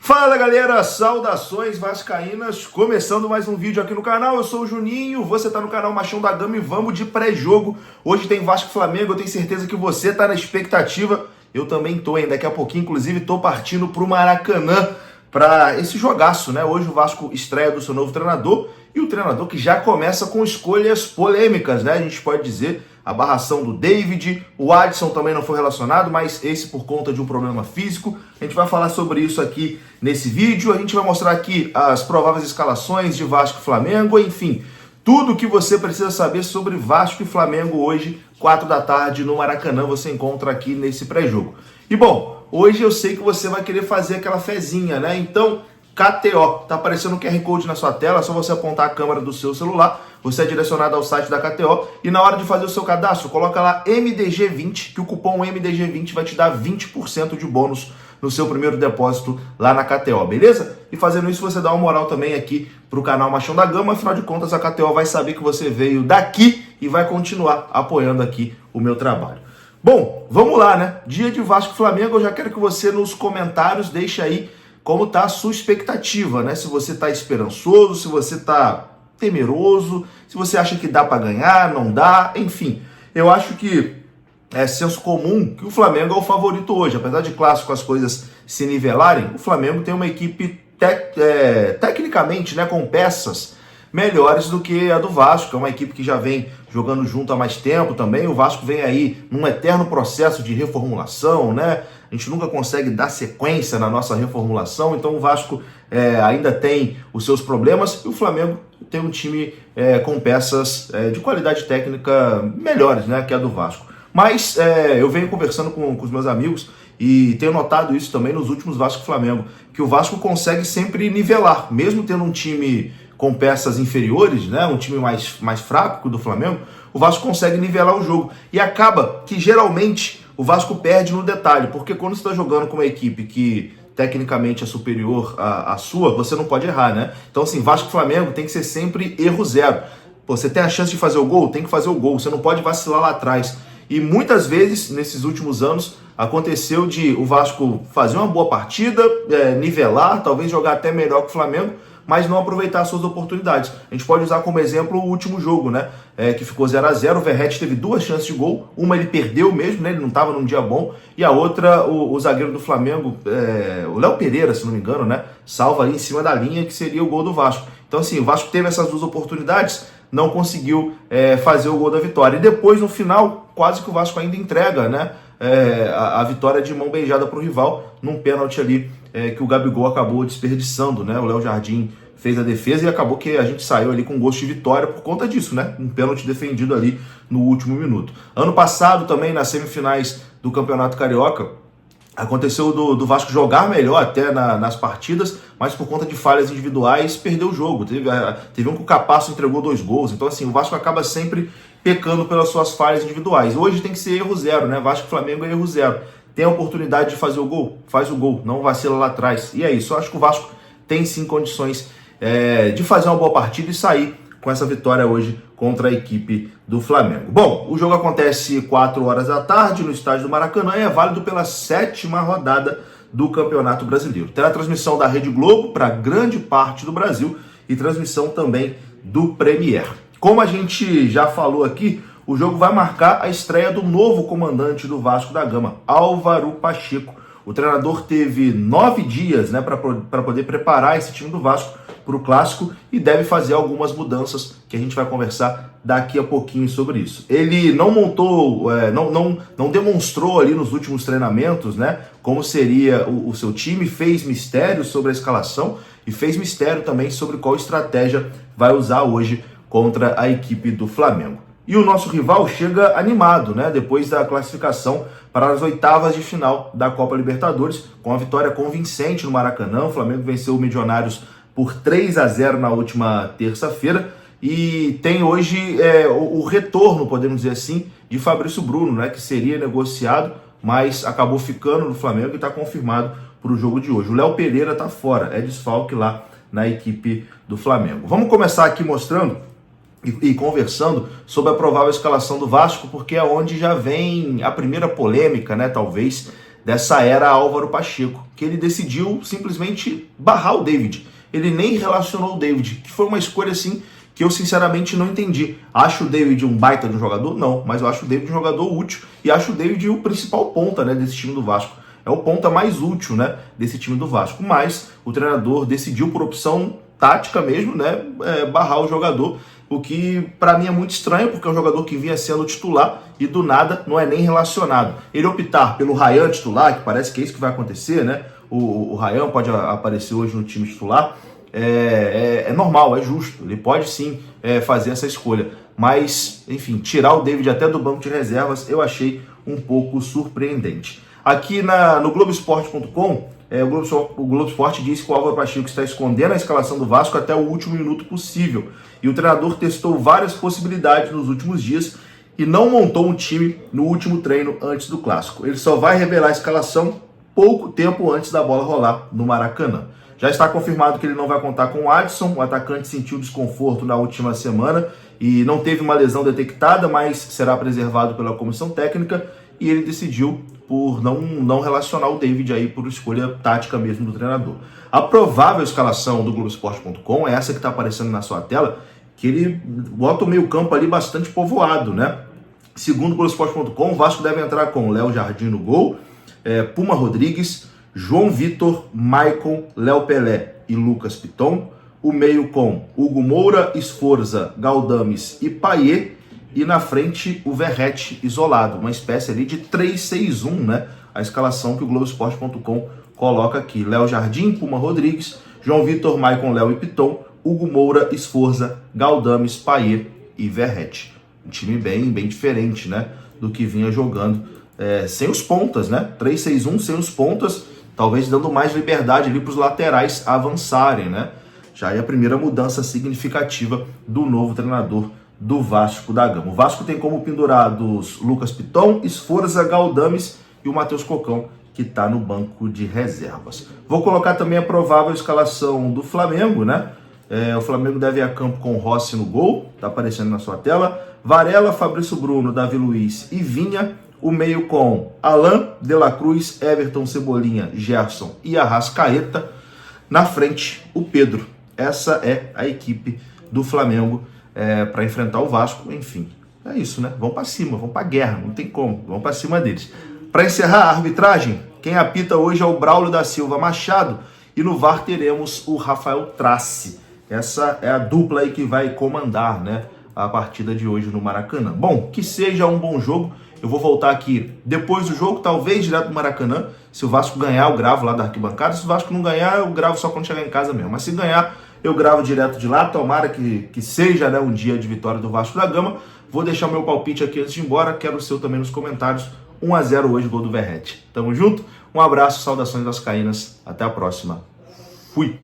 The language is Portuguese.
Fala galera, saudações vascaínas, começando mais um vídeo aqui no canal. Eu sou o Juninho, você tá no canal Machão da Gama e vamos de pré-jogo. Hoje tem Vasco e Flamengo, eu tenho certeza que você tá na expectativa. Eu também tô, hein? Daqui a pouquinho, inclusive, tô partindo pro Maracanã para esse jogaço, né? Hoje o Vasco estreia do seu novo treinador e o treinador que já começa com escolhas polêmicas, né? A gente pode dizer a barração do David, o Adson também não foi relacionado, mas esse por conta de um problema físico. A gente vai falar sobre isso aqui nesse vídeo, a gente vai mostrar aqui as prováveis escalações de Vasco e Flamengo, enfim, tudo o que você precisa saber sobre Vasco e Flamengo hoje, 4 da tarde no Maracanã, você encontra aqui nesse pré-jogo. E bom, hoje eu sei que você vai querer fazer aquela fezinha, né? Então, KTO, tá aparecendo um QR Code na sua tela, é só você apontar a câmera do seu celular, você é direcionado ao site da KTO e na hora de fazer o seu cadastro, coloca lá MDG20, que o cupom MDG20 vai te dar 20% de bônus no seu primeiro depósito lá na KTO, beleza? E fazendo isso você dá uma moral também aqui pro canal Machão da Gama, afinal de contas a KTO vai saber que você veio daqui e vai continuar apoiando aqui o meu trabalho. Bom, vamos lá, né? Dia de Vasco e Flamengo, eu já quero que você nos comentários deixe aí como está a sua expectativa, né? Se você está esperançoso, se você está temeroso, se você acha que dá para ganhar, não dá, enfim. Eu acho que é senso comum que o Flamengo é o favorito hoje. Apesar de clássico as coisas se nivelarem, o Flamengo tem uma equipe tecnicamente, né, com peças melhores do que a do Vasco. É uma equipe que já vem jogando junto há mais tempo também. O Vasco vem aí num eterno processo de reformulação, né? A gente nunca consegue dar sequência na nossa reformulação, então o Vasco ainda tem os seus problemas e o Flamengo tem um time com peças de qualidade técnica melhores, né, que a do Vasco. Mas eu venho conversando com os meus amigos e tenho notado isso também nos últimos Vasco e Flamengo, que o Vasco consegue sempre nivelar, mesmo tendo um time com peças inferiores, né, um time mais fraco que o do Flamengo, o Vasco consegue nivelar o jogo. E acaba que geralmente o Vasco perde no detalhe, porque quando você está jogando com uma equipe que tecnicamente é superior à sua, você não pode errar, né? Então assim, Vasco e Flamengo tem que ser sempre erro zero. Pô, você tem a chance de fazer o gol? Tem que fazer o gol, você não pode vacilar lá atrás. E muitas vezes, nesses últimos anos, aconteceu de o Vasco fazer uma boa partida, nivelar, talvez jogar até melhor que o Flamengo, mas não aproveitar as suas oportunidades. A gente pode usar como exemplo o último jogo, né? Que ficou 0-0, o Verratti teve 2 chances de gol, uma ele perdeu mesmo, né? Ele não estava num dia bom, e a outra, o zagueiro do Flamengo, o Léo Pereira, se não me engano, né? Salva ali em cima da linha, que seria o gol do Vasco. Então assim, o Vasco teve essas 2 oportunidades, não conseguiu fazer o gol da vitória. E depois, no final, quase que o Vasco ainda entrega, né? A vitória de mão beijada para o rival, num pênalti ali que o Gabigol acabou desperdiçando, né? O Léo Jardim fez a defesa e acabou que a gente saiu ali com gosto de vitória por conta disso, né? Um pênalti defendido ali no último minuto. Ano passado também, nas semifinais do Campeonato Carioca, aconteceu do Vasco jogar melhor até nas partidas, mas por conta de falhas individuais perdeu o jogo. Teve um que o Capasso entregou 2 gols. Então assim, o Vasco acaba sempre pecando pelas suas falhas individuais. Hoje tem que ser erro zero, né? Vasco e Flamengo é erro zero. Tem a oportunidade de fazer o gol? Faz o gol, não vacila lá atrás. E é isso, eu acho que o Vasco tem sim condições de fazer uma boa partida e sair com essa vitória hoje contra a equipe do Flamengo. Bom, o jogo acontece 4 horas da tarde no estádio do Maracanã e é válido pela 7ª rodada do Campeonato Brasileiro. Terá transmissão da Rede Globo para grande parte do Brasil e transmissão também do Premier. Como a gente já falou aqui, o jogo vai marcar a estreia do novo comandante do Vasco da Gama, Álvaro Pacheco. O treinador teve 9 dias, né, para poder preparar esse time do Vasco para o Clássico e deve fazer algumas mudanças que a gente vai conversar daqui a pouquinho sobre isso. Ele não montou, não demonstrou ali nos últimos treinamentos, né, como seria o seu time, fez mistério sobre a escalação e fez mistério também sobre qual estratégia vai usar hoje contra a equipe do Flamengo. E o nosso rival chega animado, né, depois da classificação para as 8ª de final da Copa Libertadores, com a vitória convincente no Maracanã. O Flamengo venceu o Milionários por 3-0 na última terça-feira e tem hoje o retorno, podemos dizer assim, de Fabrício Bruno, né, que seria negociado, mas acabou ficando no Flamengo e está confirmado para o jogo de hoje. O Léo Pereira está fora, é desfalque lá na equipe do Flamengo. Vamos começar aqui mostrando e conversando sobre a provável escalação do Vasco, porque é onde já vem a primeira polêmica, né, talvez, dessa era Álvaro Pacheco, que ele decidiu simplesmente barrar o David. Ele nem relacionou o David, que foi uma escolha assim que eu sinceramente não entendi. Acho o David um baita de um jogador? Não, mas eu acho o David um jogador útil e acho o David o principal ponta, né, desse time do Vasco. É o ponta mais útil, né, desse time do Vasco. Mas o treinador decidiu por opção tática mesmo, né, barrar o jogador, o que para mim é muito estranho, porque é um jogador que vinha sendo titular e do nada não é nem relacionado. Ele optar pelo Ryan titular, que parece que é isso que vai acontecer, né? O Ryan pode aparecer hoje no time titular, é normal, é justo. Ele pode sim fazer essa escolha. Mas, enfim, tirar o David até do banco de reservas eu achei um pouco surpreendente. Aqui no Globoesporte.com, o Globo Esporte disse que o Álvaro Pacheco está escondendo a escalação do Vasco até o último minuto possível. E o treinador testou várias possibilidades nos últimos dias e não montou um time no último treino antes do Clássico. Ele só vai revelar a escalação pouco tempo antes da bola rolar no Maracanã. Já está confirmado que ele não vai contar com o Adson. O atacante sentiu desconforto na última semana e não teve uma lesão detectada, mas será preservado pela comissão técnica, e ele decidiu por não relacionar o David aí por escolha tática mesmo do treinador. A provável escalação do Globoesporte.com é essa que está aparecendo na sua tela, que ele bota o meio campo ali bastante povoado, né? Segundo o Globoesporte.com, o Vasco deve entrar com Léo Jardim no gol, Puma Rodrigues, João Vitor, Maicon, Léo Pelé e Lucas Piton. O meio com Hugo Moura, Esforza, Galdames e Payet. E na frente o Verratti isolado, uma espécie ali de 3-6-1, né? A escalação que o Globoesporte.com coloca aqui. Léo Jardim, Puma Rodrigues, João Vitor, Maicon, Léo e Piton, Hugo Moura, Esforza, Galdames, Payet e Verratti. Um time bem diferente, né? Do que vinha jogando sem os pontas, né? 3-6-1 sem os pontas, talvez dando mais liberdade ali para os laterais avançarem, né? Já é a primeira mudança significativa do novo treinador do Vasco da Gama. O Vasco tem como pendurados Lucas Piton, Esforza, Galdames e o Matheus Cocão, que está no banco de reservas. Vou colocar também a provável escalação do Flamengo, né? O Flamengo deve ir a campo com Rossi no gol, está aparecendo na sua tela. Varela, Fabrício Bruno, Davi Luiz e Vinha. O meio com Alain, De La Cruz, Everton, Cebolinha, Gerson e Arrascaeta. Na frente, o Pedro. Essa é a equipe do Flamengo para enfrentar o Vasco. Enfim, é isso, né? Vão para cima, vão para guerra, não tem como, vão para cima deles. Para encerrar a arbitragem, quem apita hoje é o Braulio da Silva Machado e no VAR teremos o Rafael Trace. Essa é a dupla aí que vai comandar, né, a partida de hoje no Maracanã. Bom, que seja um bom jogo. Eu vou voltar aqui depois do jogo, talvez direto do Maracanã. Se o Vasco ganhar, eu gravo lá da arquibancada. Se o Vasco não ganhar, eu gravo só quando chegar em casa mesmo. Mas se ganhar, eu gravo direto de lá. Tomara que seja, né, um dia de vitória do Vasco da Gama. Vou deixar o meu palpite aqui antes de ir embora. Quero o seu também nos comentários. 1-0 hoje, gol do Verratti. Tamo junto? Um abraço, saudações vascaínas. Até a próxima. Fui!